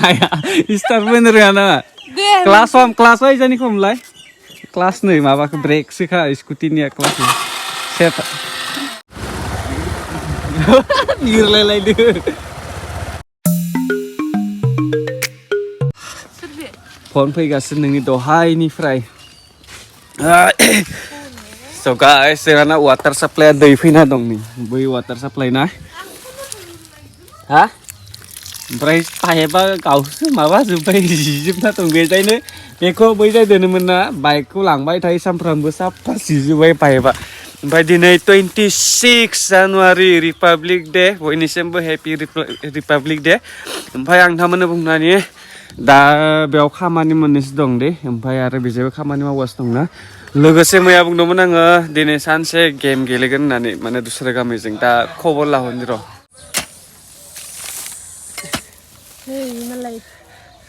आया स्टार्ट होनो रोङा नामा क्लास वाइज जानि खमलाय क्लास नै माबाखौ ब्रेक सोखा स्कुटिनिया क्लास सेट निरलायलायदो फन फैगासिनो नोंनि दहायनिफ्राय So guys, जोंहाना वाटार साप्लाइया दै फैना दं नै बै वाटार साप्लाइ ना हा ओमफ्राय पाइपआ गावसो माबा जोब्बाय जिजोबना दं बेजायनो बेखौ बैजाय दोनोमोन ना बाइकखौ लांबाय थायो सानफ्रामबो साफा जिजोब्बाय पाइपआ ओमफ्राय दिनै 26 जानुवारि रिपाब्लिक डे बयनिसिमबो हेपि रिपाब्लिक डे ओमफ्राय आं थारमाने बुंनानै दा बेयाव खामानि मोननैसो दं दे ओमफ्राय आरो बेजेबो खामानि मावगासिनो दंना लोगोसे मैया बुंदोंमोन आङो दिनै सानसे गेम गेलेगोन होननानै माने दस्रा गामिजों दा खबर लाहरनि र'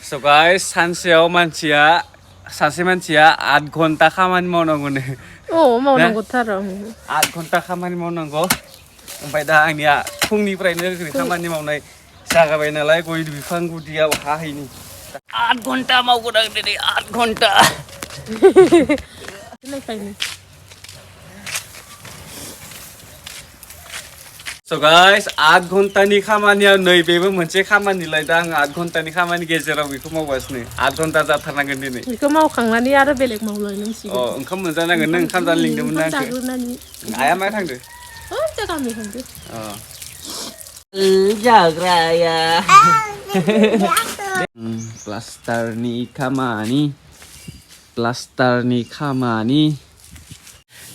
So guys, सानसेयाव सासे मानसिया 8 घन्टा खामानि मावनांगौनो मावनांगौथार 8 घन्टा खामानि मावनांगौ ओमफ्राय दा आंनिया फुंनिफ्रायनो खामानि मावनाय जागाबाय नालाय गय बिफां गुदियाव हाहैनि 8 घन्टा मावगोन आं दिनै 8 घन्टा So guys, 8 घन्टानि खामानिया नैबेबो मोनसे खामानिलाय दा आं 8 घन्टानि खामानि गेजेराव बेखौ मावगासिनो 8 घन्टा जाथारनांगोन दिनै बेखौ मावखांनानै आरो बेलेग मावलायनांसिगोन ओंखाम मोनजानांगोन नों ओंखाम जानो लिंदोंमोन ना आंखौ आया मा थांदो गामि थांदो जाग्राया प्लास्टारनि खामानि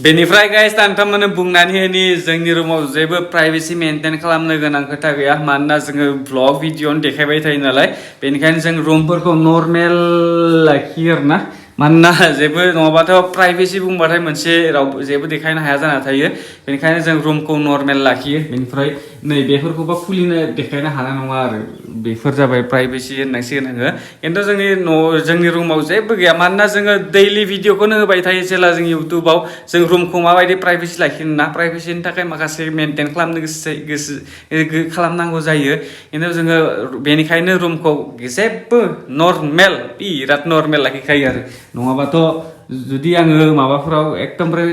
बेनिफ्राय गाइस नोंथांमोननो बुंनानै होनि जोंनि रुमाव जेबो प्राइभेसि मेनटेन खालामनो गोनां खोथा गैया मानोना जोङो ब्लग भिडिअ देखायबाय थायो नालाय बेनिखायनो जों रुमफोरखौ नर्मेल लाखियो आरोना मानोना जेबो नङाबाथ' प्राइभेसि बुंबाथाय मोनसे रावबो जेबो देखायनो हाया जाना थायो बेनिखायनो जों रुमखौ नर्मेल लाखियो बेनिफ्राय नै बेफोरखौबा खुलिनो देखायनो हानाय नङा आरो बेफोर जाबाय प्राइभेसि होननांसिगोन आङो खिन्थु जोंनि रुमाव जेबो गैया मानोना जोङो दैलि भिडिअखौनो होबाय थायो जेला जों इउटुबाव जों रुमखौ माबायदि प्राइभेसि लाखिनो ना प्राइभेसिनि थाखाय माखासे मेनटेन खालामनो गोसो खालामनांगौ जायो खिन्थु जोङो बेनिखायनो रुमखौ जेबो नर्मेल बिराद नर्मेल लाखिखायो आरो नङाबाथ' जुदि आङो माबाफोराव एकदमबारे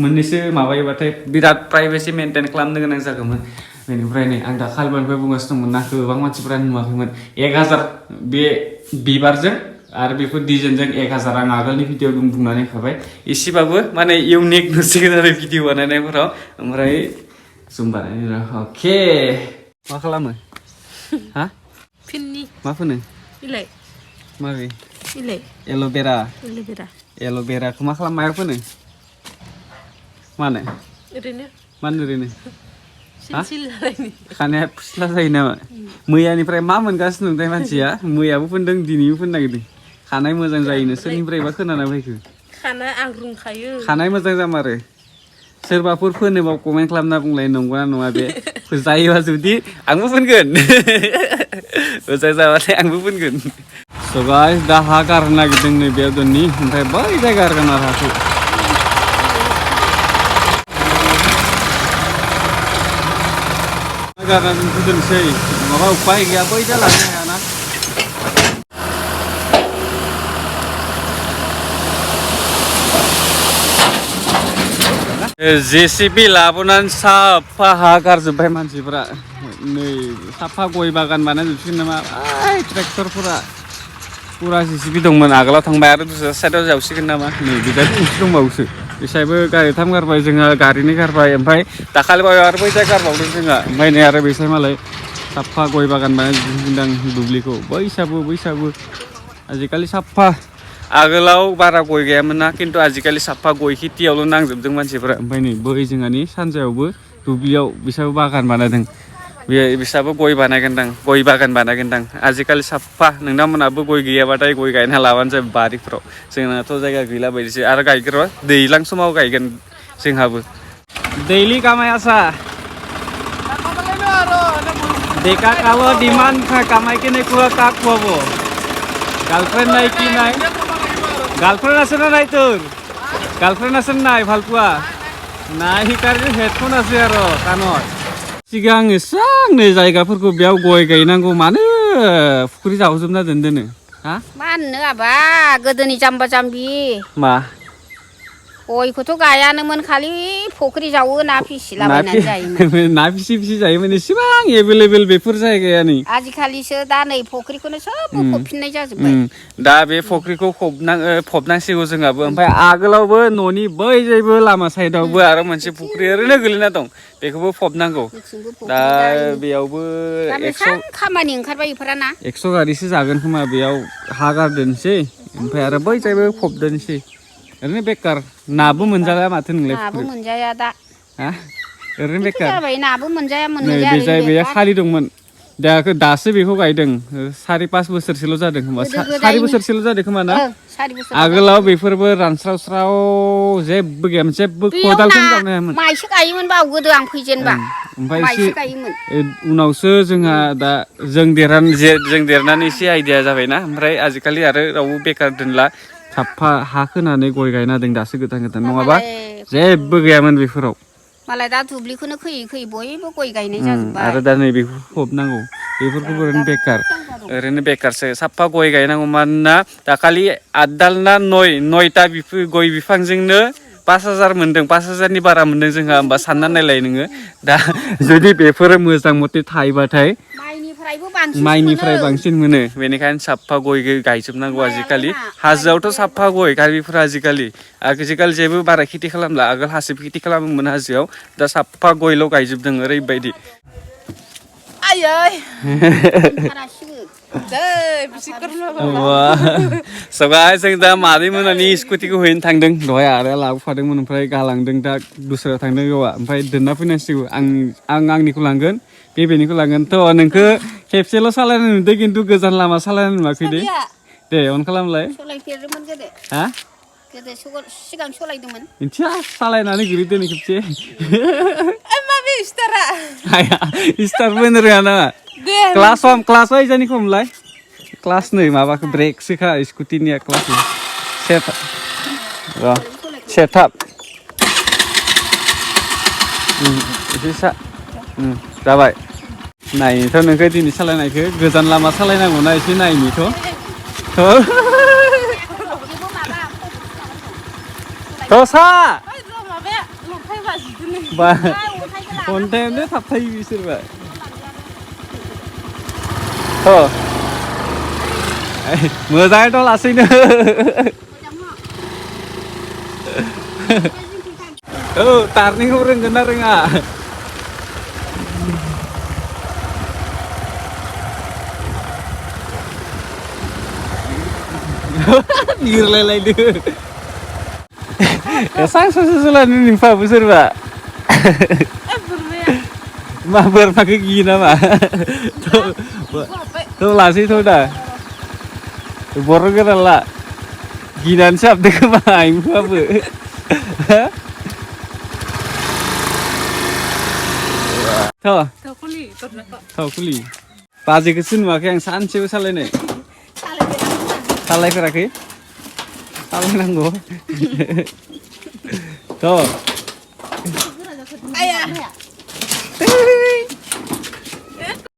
मोननैसो माबायोबाथाय बिराद प्राइभेसि मेनटेन खालामनो गोनां जागौमोन बेनिफ्राय नै आं दाखालिनिफ्राय बुंगासिनो दंमोन ना गोबां मानसिफोरा नुवाखैमोन 1000 बे बिबारजों आरो बेफोर डिजाइनजों 1000 आं आगोलनि भिडिअ बुंनानै होखाबाय एसेबाबो माने इउनिक नुसिगोन आरो भिडिअ बानायनायफोराव ओमफ्राय जुम बानायनो अके मा खालामो हा फिननि मा फोनो बिलाइ माबे बिलाइ एल'भेराखौ मा खालाम मायाव फोनो मानो ओरैनो खानाया फुस्ला जायो नामा मैयानिफ्राय मा मोनगासिनो दं मानसिया मैयाबो फोनदों दिनैबो फोननो नागिरदों खानाय मोजां जायोनो सोरनिफ्रायबा खोनाना फैखो खानाय मोजां जामारो सोरबाफोर फोनोबा कमेन्ट खालामना बुंलाय नंगौना नङा बे जायोबा जुदि आंबो फोनगोन मोजां जाबाथाय आंबो फोनगोन So guys, दा हा गारनो नागिरदों नैबे दोननि ओमफ्राय बै जायगा गारगोन आरो हाखौ गारनानै दोनसै माबा उपाय गैया बै जालांनो हायाना JCB लाबोनानै साफा हा गारजोब्बाय मानसिफोरा नै साफा गय बागान बानायजोबसिगोन नामा ट्रेक्टरफोरा पुरा JCB दंमोन आगोलाव थांबाय आरो दस्रा साइडआव जावसिगोन नामा नै बिदाय दंबावोसो बिसायबो गारिथाम गारबाय जोंहा गारिनि गारबाय ओमफ्राय दाखालिबाय आरो बै जाय गारबावदों जोंहा ओमफ्राय नै आरो बिसाय मालाय साफा गय बागान बानायजोबसिगोनदां दुब्लिखौ बैसाबो आजिखालि साफा आगोलाव बारा गय गैयामोन ना खिन्थु आजिखालि साफा गय खेथियावल' नांजोबदों मानसिफोरा ओमफ्राय नै बै जोंहानि सानजायावबो दुब्लियाव बिसाबो बागान बानायदों बिसाबो गय बागान बानायगोनदां आजिखालि साफा नोंथांमोनहाबो गय गैयाबाथाय गय गायना लाबानो जाबाय बारिफ्राव जोंनाथ' जायगा गैला बायदिसो आरो गायग्रा दैज्लां समाव गायगोन जोंहाबो दैलि कामायासा देखा kalau demand kamay kini kuha kakwa girlfriend nai ki nai girlfriend ase na nai tur girlfriend ase nai bhalpua nai karni headphone ase aro kanot सिगां एसां नै जायगाफोरखौ बेयाव गय गायनांगौ मानो फुख्रि जावजोबना दोनदोनो हा मा होननो आबा गोदोनि जाम्बा जाम्बि मा गयखौथ' गायानोमोन खालि फुख्रि जावो ना फिसिलाबायनानै जायोमोन ना फिसि जायोमोन एसेबां एभेलेबेल बेफोर जायगाया नै आजिखालिसो दा नै फुख्रिखौनो सब फबफिननाय जाजोब्बाय दा बे फुख्रिखौ फबनांसिगौ जोंहाबो ओमफ्राय आगोलावबो न'नि बै जायबो लामा साइडआवबो आरो मोनसे फुख्रि ओरैनो गोलैना दं बेखौबो फबनांगौ दा बेयावबो खामानि ओंखारबाय इफोराना 100 गारिसो जागोन खोमा बेयाव हा गारदोनसै ओमफ्राय आरो बै जायबो फबदोनसै ओरैनो बेकार नाबो मोनजाया माथो नोंलाय नाबो मोनजाया दा हा ओरैनो बेकार जाबाय नाबो मोनजाया बे जाय बे खालि दंमोन दासो बेखौ गायदों 4-5 बोसोरसोल' जादों खोमा 4 बोसोरसोल' जादों खोमा ना आगोलाव बेफोरबो रानस्रावस्राव जेबो गैयामोन जेबो खदालखौनो जावनो हायामोन माइसो गायोमोन बाव गोदो आं फैजेनबा ओमफ्राय माइसो गायोमोन उनावसो जोंहा दा जों देरनानै एसे आइडिया जाबायना ओमफ्राय आजिखालि आरो रावबो बेकार दोनला साफा हा खोनानै गय गायना दों दासो गोदान नङाबा जेबो गैयामोन बेफोराव मालाय दा दुब्लिखौनो खोयै बयबो गय गायनाय जाजोब्बाय आरो दा नै बेखौ फबनांगौ बेफोरखौबो ओरैनो बेकारसो साफा गय गायनांगौ मानोना दाखालि 8 दाल ना 9ता गय बिफांजोंनो 5,000 मोनदों 5,000नि बारा मोनदों जोंहा होमबा सानना नायलाय नोङो दा जुदि बेफोरो मोजां मथे थायोबाथाय माइनिफ्राय बांसिन मोनो बेनिखायनो साफा गय गायजोबनांगौ आजिखालि हाजोआवथ' साफा गय गामिफोरा आजिखालि जेबो बारा खेथि खालामला आगोल हासिब खेथि खालामोमोन हाजोआव दा साफा गयल' गायजोबदों ओरैबायदि सबाय जों दा मादै मोनानि स्कुटिखौ हैनो थांदों दहाय आरो लाबोफादोंमोन ओमफ्राय गालांदों दा दस्रायाव थांदों गावआ ओमफ्राय दोनना फैनांसिगौ आं आंनिखौ लांगोन बेनिखौ लांगोन थ' नोंखौ खेबसेल' सालायनाय नुदों खिन्थु गोजान लामा सालायनाय नुवाखै दे अन खालामलाय हा सिगां सलायदोंमोन मिथिया सालायनानै गोलैदों खेबसे स्टारबो होनो रोङा नामा क्लास वाइजानि खमलाय क्लास नै माबाखौ ब्रेकसोखा स्कुटिनिया क्लास सेटआप एसे जाबाय नायनोथ' नोंखौ दिनै सालायनायखौ गोजान लामा सालायनांगौना एसे नायनोथ' सा अन्थायावनो थाबथायो बिसोरबा मोजाङैथ' लासैनो टार्निंखौ रोंगोन ना रोङा बिरलायलायदो एसां ससे लानो नोंफाबो सोरबा मा बोरमाखौ गियो नामा थ' लासैथ' दा बर' गोदान ला गिनानैसो हाबदों खोमा आइमोआबो थावखुलि बाजैखौसो नुवाखै आं सानसेबो सालायनाय सालायफेराखै सालायनांगौ थ'